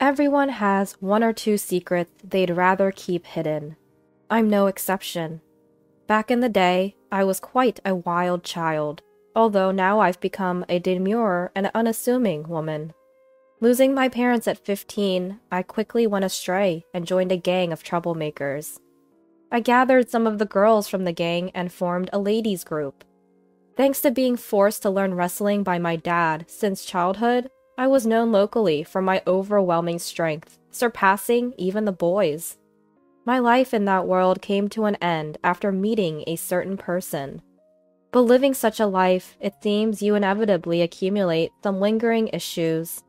Everyone has one or two secrets they'd rather keep hidden. I'm no exception. Back in the day, I was quite a wild child, although now I've become a demure and unassuming woman. Losing my parents at 15, I quickly went astray and joined a gang of troublemakers. I gathered some of the girls from the gang and formed a ladies' group. Thanks to being forced to learn wrestling by my dad since childhood, I was known locally for my overwhelming strength, surpassing even the boys. My life in that world came to an end after meeting a certain person. But living such a life, it seems you inevitably accumulate some lingering issues.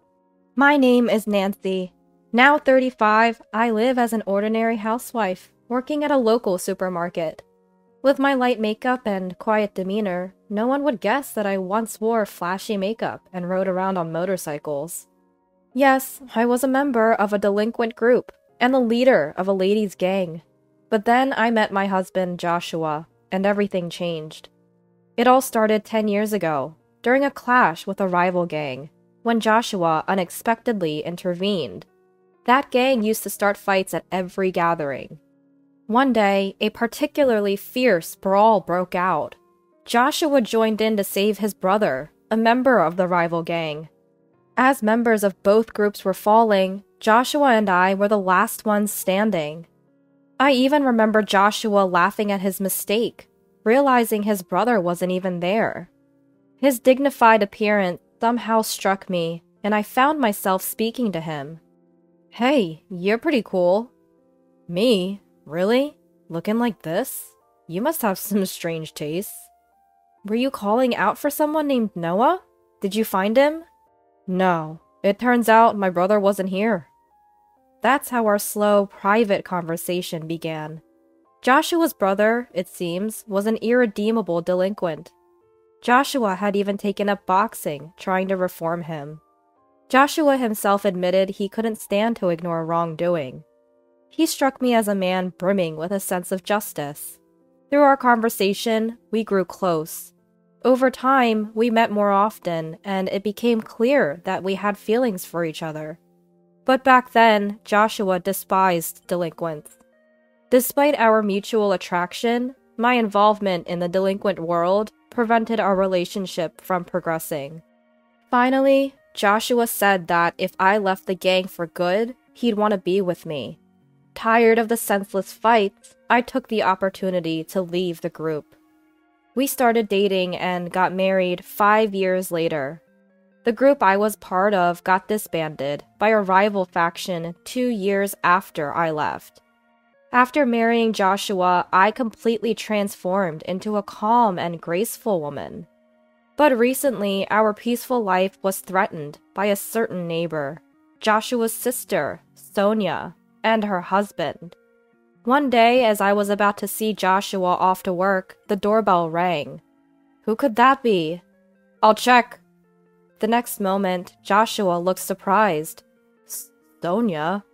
My name is Nancy. Now 35, I live as an ordinary housewife, working at a local supermarket. With my light makeup and quiet demeanor, no one would guess that I once wore flashy makeup and rode around on motorcycles. Yes, I was a member of a delinquent group and the leader of a ladies' gang. But then I met my husband, Joshua, and everything changed. It all started 10 years ago, during a clash with a rival gang, when Joshua unexpectedly intervened. That gang used to start fights at every gathering. One day, a particularly fierce brawl broke out. Joshua joined in to save his brother, a member of the rival gang. As members of both groups were falling, Joshua and I were the last ones standing. I even remember Joshua laughing at his mistake, realizing his brother wasn't even there. His dignified appearance somehow struck me, and I found myself speaking to him. "Hey, you're pretty cool." "Me? Really? Looking like this? You must have some strange tastes." "Were you calling out for someone named Noah? Did you find him?" "No. It turns out my brother wasn't here." That's how our slow, private conversation began. Joshua's brother, it seems, was an irredeemable delinquent. Joshua had even taken up boxing, trying to reform him. Joshua himself admitted he couldn't stand to ignore wrongdoing. He struck me as a man brimming with a sense of justice. Through our conversation, we grew close. Over time, we met more often, and it became clear that we had feelings for each other. But back then, Joshua despised delinquents. Despite our mutual attraction, my involvement in the delinquent world prevented our relationship from progressing. Finally, Joshua said that if I left the gang for good, he'd want to be with me. Tired of the senseless fights, I took the opportunity to leave the group. We started dating and got married 5 years later. The group I was part of got disbanded by a rival faction 2 years after I left. After marrying Joshua, I completely transformed into a calm and graceful woman. But recently, our peaceful life was threatened by a certain neighbor, Joshua's sister, Sonia, and her husband. One day, as I was about to see Joshua off to work, the doorbell rang. Who could that be? "I'll check." The next moment, Joshua looked surprised. "Sonia?"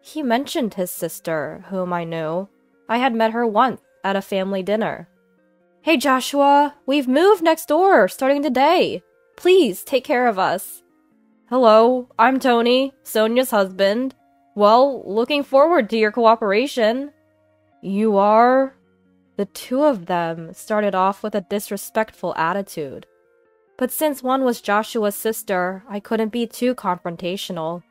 He mentioned his sister, whom I knew. I had met her once at a family dinner. "Hey Joshua, we've moved next door, starting today. Please take care of us." "Hello, I'm Tony, Sonia's husband. Well, looking forward to your cooperation." "You are?" The two of them started off with a disrespectful attitude. But since one was Joshua's sister, I couldn't be too confrontational.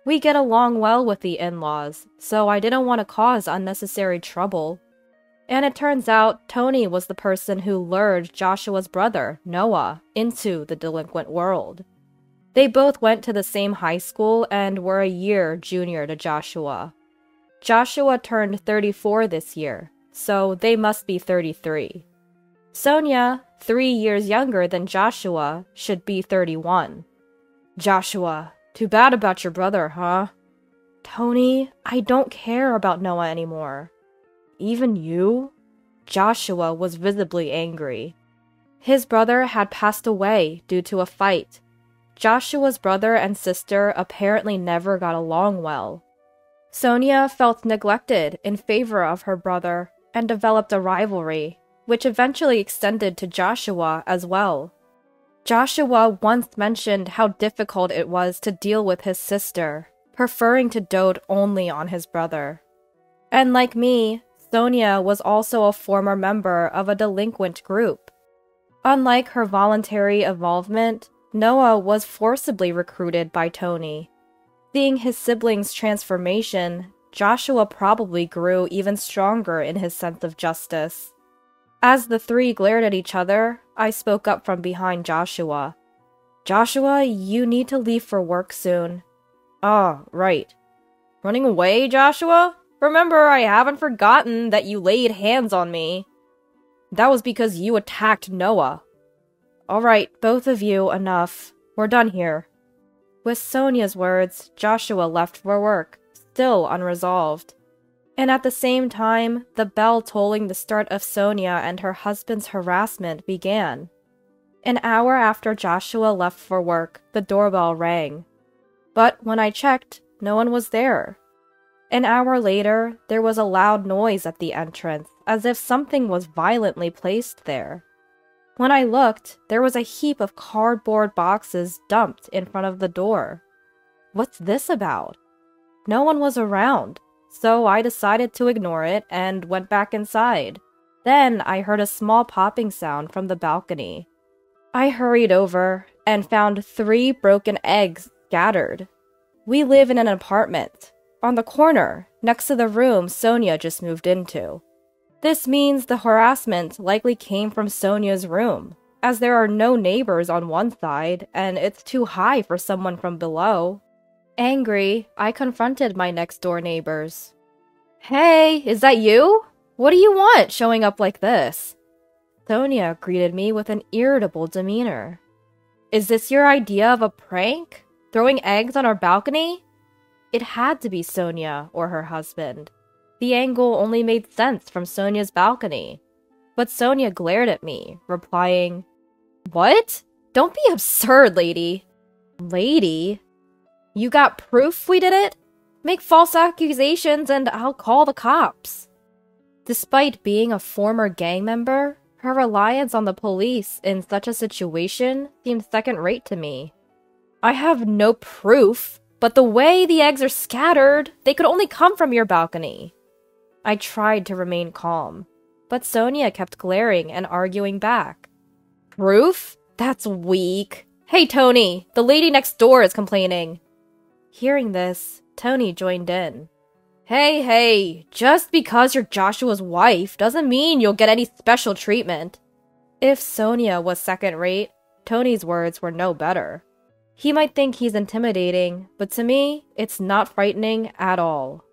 We get along well with the in-laws, so I didn't want to cause unnecessary trouble. And it turns out Tony was the person who lured Joshua's brother, Noah, into the delinquent world. They both went to the same high school and were a year junior to Joshua. Joshua turned 34 this year, so they must be 33. Sonia, 3 years younger than Joshua, should be 31. "Joshua, too bad about your brother, huh?" "Tony, I don't care about Noah anymore." "Even you?" Joshua was visibly angry. His brother had passed away due to a fight. Joshua's brother and sister apparently never got along well. Sonia felt neglected in favor of her brother and developed a rivalry, which eventually extended to Joshua as well. Joshua once mentioned how difficult it was to deal with his sister, preferring to dote only on his brother. And like me, Sonia was also a former member of a delinquent group. Unlike her voluntary involvement, Noah was forcibly recruited by Tony. Seeing his siblings' transformation, Joshua probably grew even stronger in his sense of justice. As the three glared at each other, I spoke up from behind Joshua. "Joshua, you need to leave for work soon." "Ah, right." "Running away, Joshua? Remember, I haven't forgotten that you laid hands on me." "That was because you attacked Noah." "All right, both of you, enough. We're done here." With Sonia's words, Joshua left for work, still unresolved. And at the same time, the bell tolling the start of Sonia and her husband's harassment began. An hour after Joshua left for work, the doorbell rang. But when I checked, no one was there. An hour later, there was a loud noise at the entrance, as if something was violently placed there. When I looked, there was a heap of cardboard boxes dumped in front of the door. What's this about? No one was around, so I decided to ignore it and went back inside. Then I heard a small popping sound from the balcony. I hurried over and found 3 broken eggs scattered. We live in an apartment, on the corner, next to the room Sonia just moved into. This means the harassment likely came from Sonia's room, as there are no neighbors on one side and it's too high for someone from below. Angry, I confronted my next-door neighbors. "Hey, is that you? What do you want showing up like this?" Sonia greeted me with an irritable demeanor. "Is this your idea of a prank? Throwing eggs on our balcony?" It had to be Sonia or her husband. The angle only made sense from Sonia's balcony. But Sonia glared at me, replying, "What? Don't be absurd, lady." "Lady? You got proof we did it? Make false accusations and I'll call the cops." Despite being a former gang member, her reliance on the police in such a situation seemed second-rate to me. "I have no proof, but the way the eggs are scattered, they could only come from your balcony." I tried to remain calm, but Sonia kept glaring and arguing back. "Proof? That's weak. Hey, Tony, the lady next door is complaining." Hearing this, Tony joined in. Hey, just because you're Joshua's wife doesn't mean you'll get any special treatment." If Sonia was second-rate, Tony's words were no better. He might think he's intimidating, but to me, it's not frightening at all.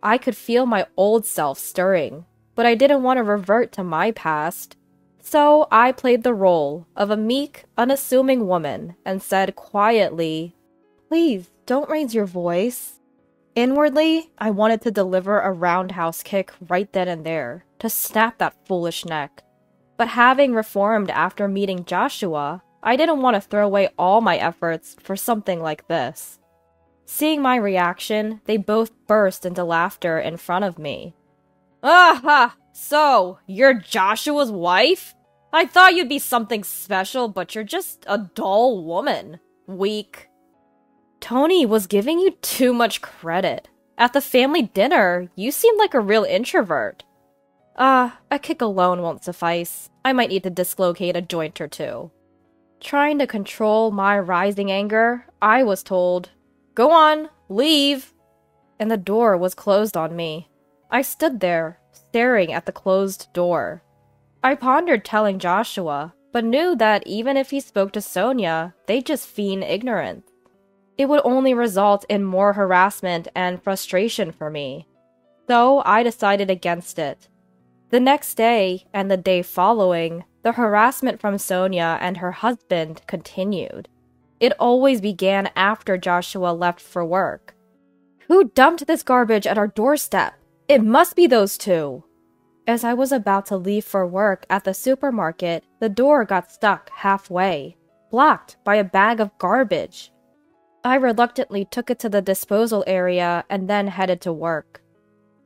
I could feel my old self stirring, but I didn't want to revert to my past. So I played the role of a meek, unassuming woman and said quietly, "Please, don't raise your voice." Inwardly, I wanted to deliver a roundhouse kick right then and there, to snap that foolish neck. But having reformed after meeting Joshua, I didn't want to throw away all my efforts for something like this. Seeing my reaction, they both burst into laughter in front of me. "Aha! So, you're Joshua's wife? I thought you'd be something special, but you're just a dull woman. Weak." Tony was giving you too much credit. At the family dinner, you seemed like a real introvert. A kick alone won't suffice. I might need to dislocate a joint or two. Trying to control my rising anger, I was told, "Go on, leave." And the door was closed on me. I stood there, staring at the closed door. I pondered telling Joshua, but knew that even if he spoke to Sonia, they'd just feign ignorance. It would only result in more harassment and frustration for me. So I decided against it. The next day, and the day following, the harassment from Sonia and her husband continued. It always began after Joshua left for work. "Who dumped this garbage at our doorstep? It must be those two." As I was about to leave for work at the supermarket, the door got stuck halfway, blocked by a bag of garbage. I reluctantly took it to the disposal area and then headed to work.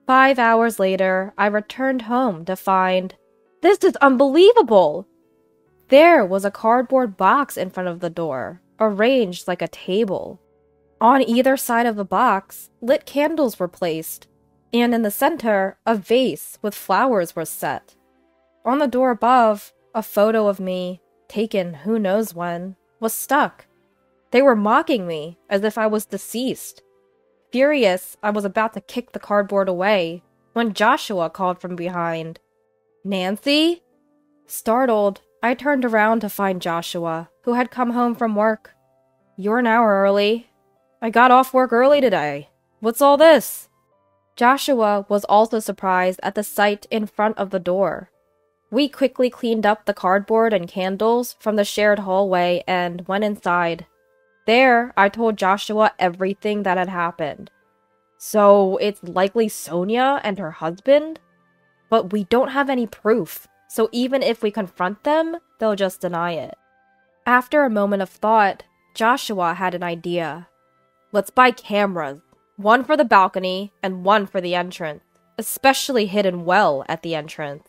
5 hours later, I returned home to find, "This is unbelievable!" There was a cardboard box in front of the door, arranged like a table. On either side of the box, lit candles were placed, and in the center, a vase with flowers was set. On the door above, a photo of me, taken who knows when, was stuck. They were mocking me, as if I was deceased. Furious, I was about to kick the cardboard away, when Joshua called from behind. "Nancy?" Startled, I turned around to find Joshua, who had come home from work. "You're an hour early." "I got off work early today. What's all this?" Joshua was also surprised at the sight in front of the door. We quickly cleaned up the cardboard and candles from the shared hallway and went inside. There, I told Joshua everything that had happened. "So, it's likely Sonia and her husband? But we don't have any proof, so even if we confront them, they'll just deny it." After a moment of thought, Joshua had an idea. "Let's buy cameras. One for the balcony and one for the entrance, especially hidden well at the entrance."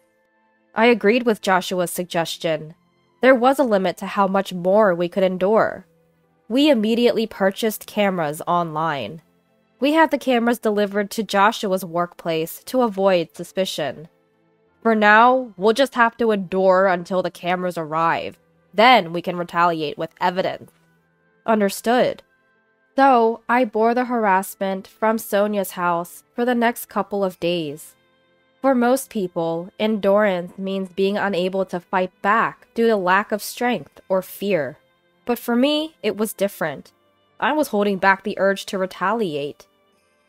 I agreed with Joshua's suggestion. There was a limit to how much more we could endure. We immediately purchased cameras online. We had the cameras delivered to Joshua's workplace to avoid suspicion. For now, we'll just have to endure until the cameras arrive. Then we can retaliate with evidence. Understood. So, I bore the harassment from Sonia's house for the next couple of days. For most people, endurance means being unable to fight back due to lack of strength or fear. But for me, it was different. I was holding back the urge to retaliate.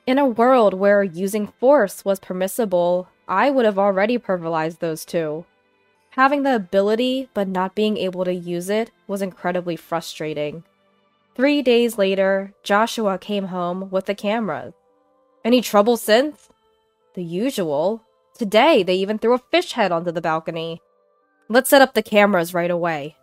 In a world where using force was permissible, I would have already pulverized those two. Having the ability but not being able to use it was incredibly frustrating. 3 days later, Joshua came home with the cameras. "Any trouble since?" "The usual. Today, they even threw a fish head onto the balcony." "Let's set up the cameras right away.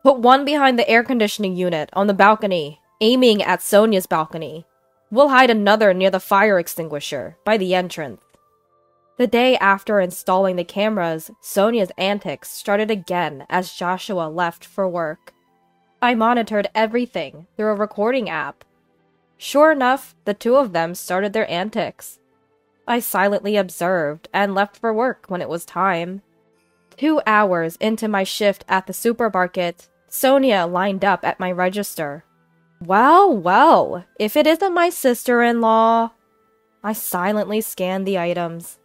Put one behind the air conditioning unit on the balcony, aiming at Sonia's balcony. We'll hide another near the fire extinguisher, by the entrance." The day after installing the cameras, Sonia's antics started again as Joshua left for work. I monitored everything through a recording app. Sure enough, the two of them started their antics. I silently observed and left for work when it was time. 2 hours into my shift at the supermarket, Sonia lined up at my register. Well, well, if it isn't my sister-in-law. I silently scanned the items.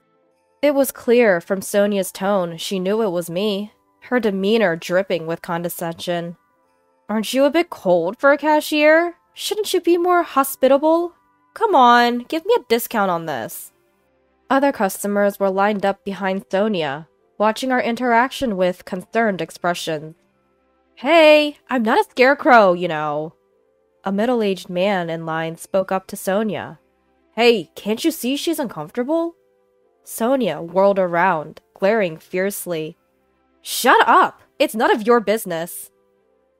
It was clear from Sonia's tone she knew it was me, her demeanor dripping with condescension. "Aren't you a bit cold for a cashier? Shouldn't you be more hospitable? Come on, give me a discount on this." Other customers were lined up behind Sonia, watching our interaction with concerned expressions. "Hey, I'm not a scarecrow, you know." A middle-aged man in line spoke up to Sonia. "Hey, can't you see she's uncomfortable?" Sonia whirled around, glaring fiercely. "Shut up! It's none of your business."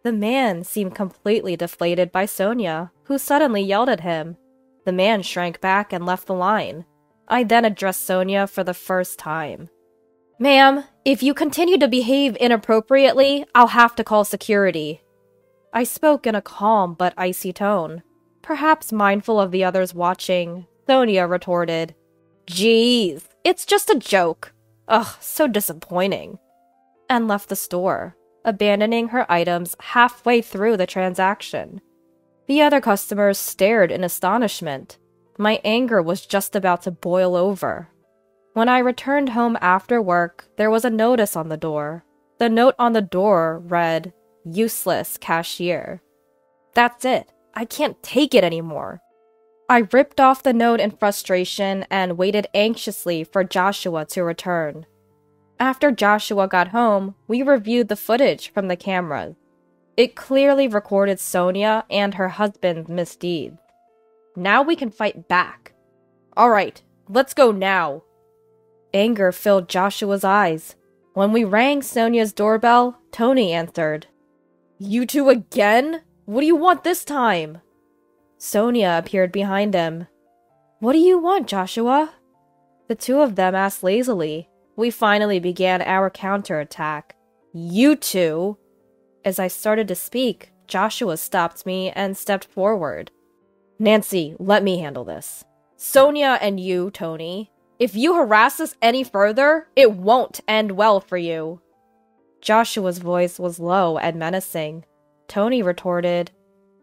The man seemed completely deflated by Sonia, who suddenly yelled at him. The man shrank back and left the line. I then addressed Sonia for the first time. "Ma'am, if you continue to behave inappropriately, I'll have to call security." I spoke in a calm but icy tone. Perhaps mindful of the others watching, Sonia retorted, "Geez, it's just a joke. Ugh, so disappointing," and left the store, abandoning her items halfway through the transaction. The other customers stared in astonishment. My anger was just about to boil over. When I returned home after work, there was a notice on the door. The note on the door read, "Useless cashier." That's it. I can't take it anymore. I ripped off the note in frustration and waited anxiously for Joshua to return. After Joshua got home, we reviewed the footage from the cameras. It clearly recorded Sonia and her husband's misdeeds. Now we can fight back. "Alright, let's go now." Anger filled Joshua's eyes. When we rang Sonia's doorbell, Tony answered. "You two again? What do you want this time?" Sonia appeared behind him. "What do you want, Joshua?" The two of them asked lazily. We finally began our counterattack. "You two!" As I started to speak, Joshua stopped me and stepped forward. Nancy, let me handle this. Sonia and you, Tony. If you harass us any further, it won't end well for you. Joshua's voice was low and menacing. Tony retorted,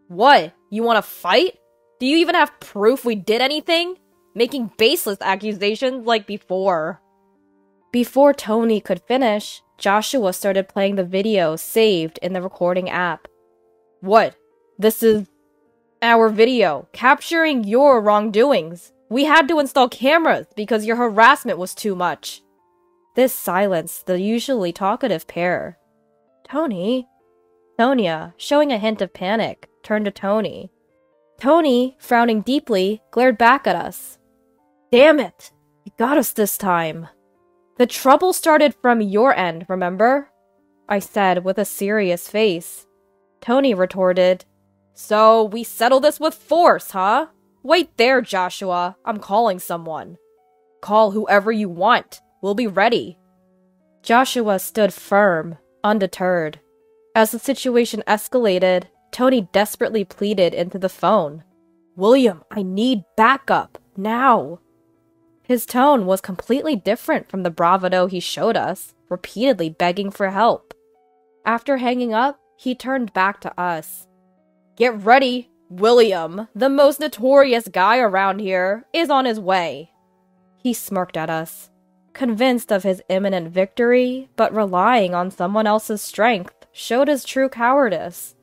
What? You want to fight? Do you even have proof we did anything? Making baseless accusations like before. Before Tony could finish, Joshua started playing the video saved in the recording app. What? This is our video, capturing your wrongdoings. We had to install cameras because your harassment was too much. This silenced the usually talkative pair. Tony? Sonia, showing a hint of panic, turned to Tony. Tony, frowning deeply, glared back at us. Damn it! You got us this time. The trouble started from your end, remember? I said with a serious face. Tony retorted, So we settle this with force, huh? Wait there, Joshua. I'm calling someone. Call whoever you want. We'll be ready. Joshua stood firm, undeterred. As the situation escalated, Tony desperately pleaded into the phone. William, I need backup, now. His tone was completely different from the bravado he showed us, repeatedly begging for help. After hanging up, he turned back to us. Get ready, William, the most notorious guy around here, is on his way. He smirked at us, convinced of his imminent victory, but relying on someone else's strength showed his true cowardice.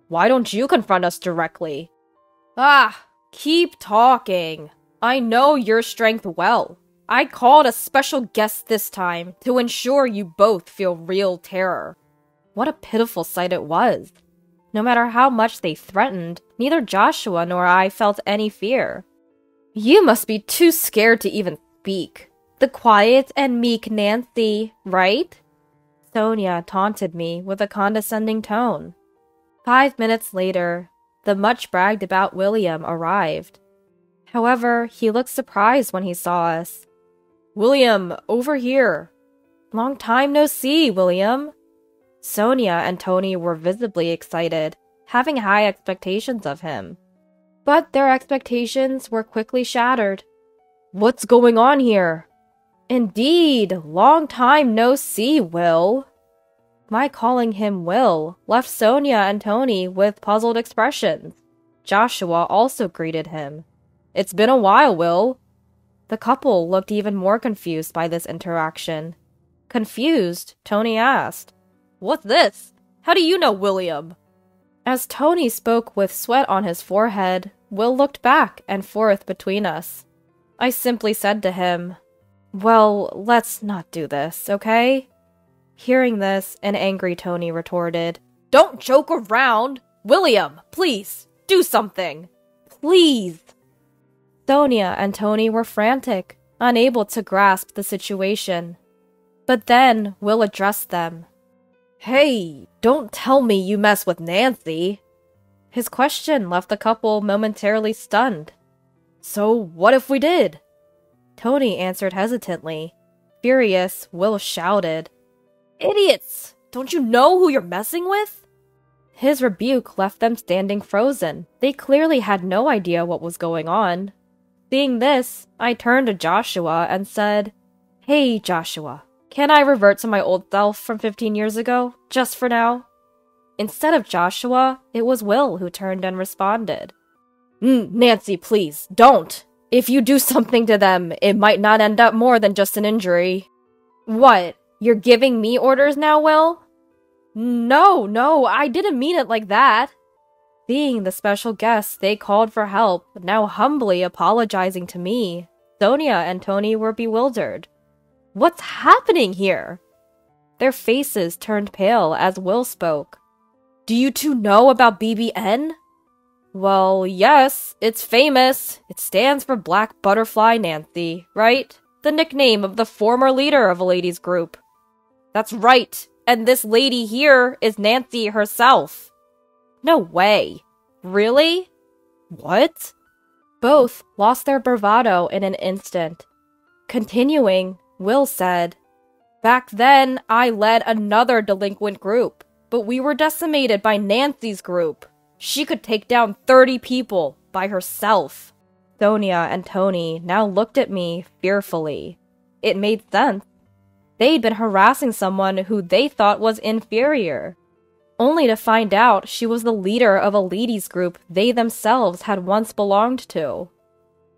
Why don't you confront us directly? Keep talking. I know your strength well. I called a special guest this time to ensure you both feel real terror. What a pitiful sight it was. No matter how much they threatened, neither Joshua nor I felt any fear. You must be too scared to even speak. The quiet and meek Nancy, right? Sonia taunted me with a condescending tone. 5 minutes later, the much-bragged-about William arrived. However, he looked surprised when he saw us. William, over here. Long time no see, William. Sonia and Tony were visibly excited, having high expectations of him. But their expectations were quickly shattered. What's going on here? Indeed, long time no see, Will. My calling him Will left Sonia and Tony with puzzled expressions. Joshua also greeted him. It's been a while, Will. The couple looked even more confused by this interaction. Confused, Tony asked, What's this? How do you know William? As Tony spoke with sweat on his forehead, Will looked back and forth between us. I simply said to him, Well, let's not do this, okay? Hearing this, an angry Tony retorted, Don't joke around! William, please, do something! Please! Sonia and Tony were frantic, unable to grasp the situation. But then Will addressed them. Hey, don't tell me you mess with Nancy! His question left the couple momentarily stunned. So what if we did? Tony answered hesitantly. Furious, Will shouted, Idiots! Don't you know who you're messing with? His rebuke left them standing frozen. They clearly had no idea what was going on. Seeing this, I turned to Joshua and said, Hey, Joshua, can I revert to my old self from 15 years ago, just for now? Instead of Joshua, it was Will who turned and responded. Nancy, please, don't! If you do something to them, it might not end up more than just an injury. What? You're giving me orders now, Will? No, I didn't mean it like that. Seeing the special guests they called for help, now humbly apologizing to me, Sonia and Tony were bewildered. What's happening here? Their faces turned pale as Will spoke. Do you two know about BBN? Well, yes, it's famous. It stands for Black Butterfly Nancy, right? The nickname of the former leader of a ladies' group. That's right, and this lady here is Nancy herself. No way. Really? What? Both lost their bravado in an instant. Continuing, Will said, Back then, I led another delinquent group, but we were decimated by Nancy's group. She could take down 30 people by herself. Sonia and Tony now looked at me fearfully. It made sense. They'd been harassing someone who they thought was inferior, only to find out she was the leader of a ladies group they themselves had once belonged to.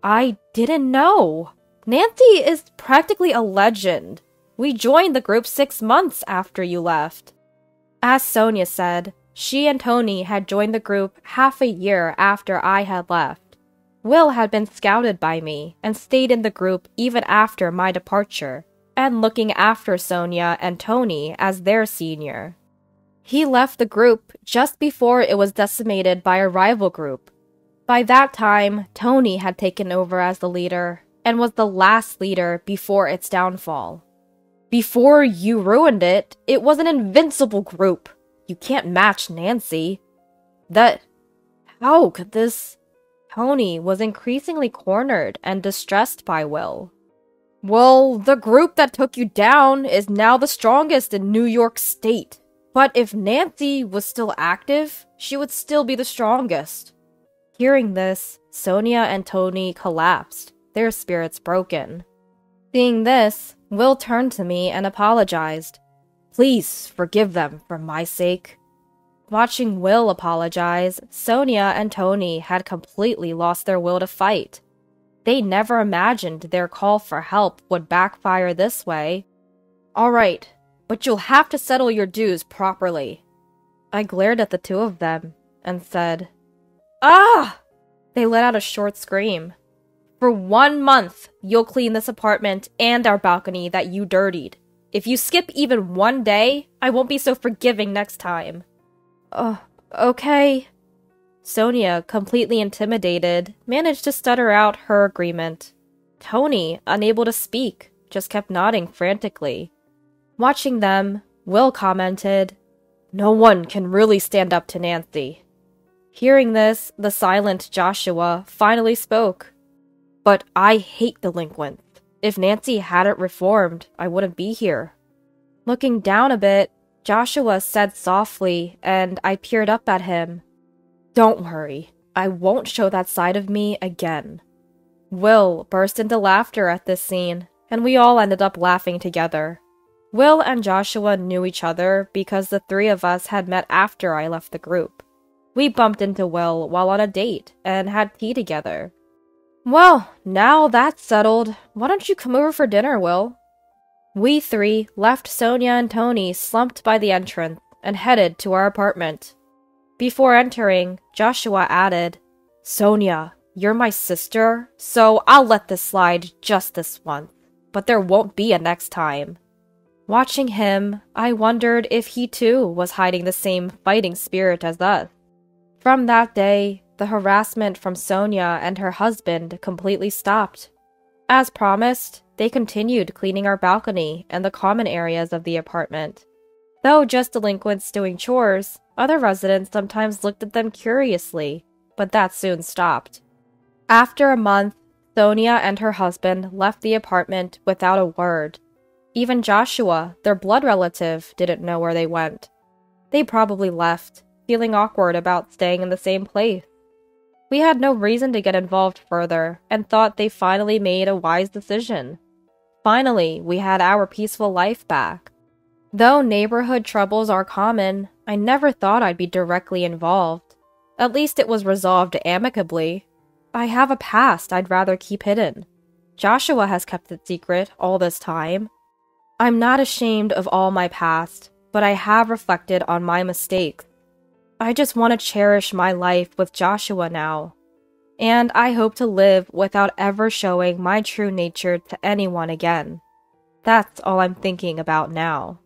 I didn't know. Nancy is practically a legend. We joined the group 6 months after you left. As Sonia said, she and Tony had joined the group half a year after I had left. Will had been scouted by me and stayed in the group even after my departure, and looking after Sonia and Tony as their senior. He left the group just before it was decimated by a rival group. By that time, Tony had taken over as the leader, and was the last leader before its downfall. Before you ruined it, it was an invincible group. You can't match Nancy. How could this? Tony was increasingly cornered and distressed by Will. Well, the group that took you down is now the strongest in New York State. But if Nancy was still active, she would still be the strongest. Hearing this, Sonia and Tony collapsed, their spirits broken. Seeing this, Will turned to me and apologized. Please forgive them for my sake. Watching Will apologize, Sonia and Tony had completely lost their will to fight. They never imagined their call for help would backfire this way. Alright, but you'll have to settle your dues properly. I glared at the two of them and said, Ah! They let out a short scream. For 1 month, you'll clean this apartment and our balcony that you dirtied. If you skip even 1 day, I won't be so forgiving next time. Okay. Sonia, completely intimidated, managed to stutter out her agreement. Tony, unable to speak, just kept nodding frantically. Watching them, Will commented, No one can really stand up to Nancy. Hearing this, the silent Joshua finally spoke. But I hate delinquents. If Nancy hadn't reformed, I wouldn't be here. Looking down a bit, Joshua said softly, and I peered up at him. Don't worry, I won't show that side of me again. Will burst into laughter at this scene, and we all ended up laughing together. Will and Joshua knew each other because the three of us had met after I left the group. We bumped into Will while on a date and had tea together. Well, now that's settled, why don't you come over for dinner, Will? We three left Sonia and Tony slumped by the entrance and headed to our apartment. Before entering, Joshua added, Sonia, you're my sister, so I'll let this slide just this once, but there won't be a next time. Watching him, I wondered if he too was hiding the same fighting spirit as us. From that day, the harassment from Sonia and her husband completely stopped. As promised, they continued cleaning our balcony and the common areas of the apartment. Though just delinquents doing chores, other residents sometimes looked at them curiously, but that soon stopped. After a month, Sonia and her husband left the apartment without a word. Even Joshua, their blood relative, didn't know where they went. They probably left, feeling awkward about staying in the same place. We had no reason to get involved further, and thought they finally made a wise decision. Finally, we had our peaceful life back. Though neighborhood troubles are common, I never thought I'd be directly involved. At least it was resolved amicably. I have a past I'd rather keep hidden. Joshua has kept it secret all this time. I'm not ashamed of all my past, but I have reflected on my mistakes. I just want to cherish my life with Joshua now. And I hope to live without ever showing my true nature to anyone again. That's all I'm thinking about now.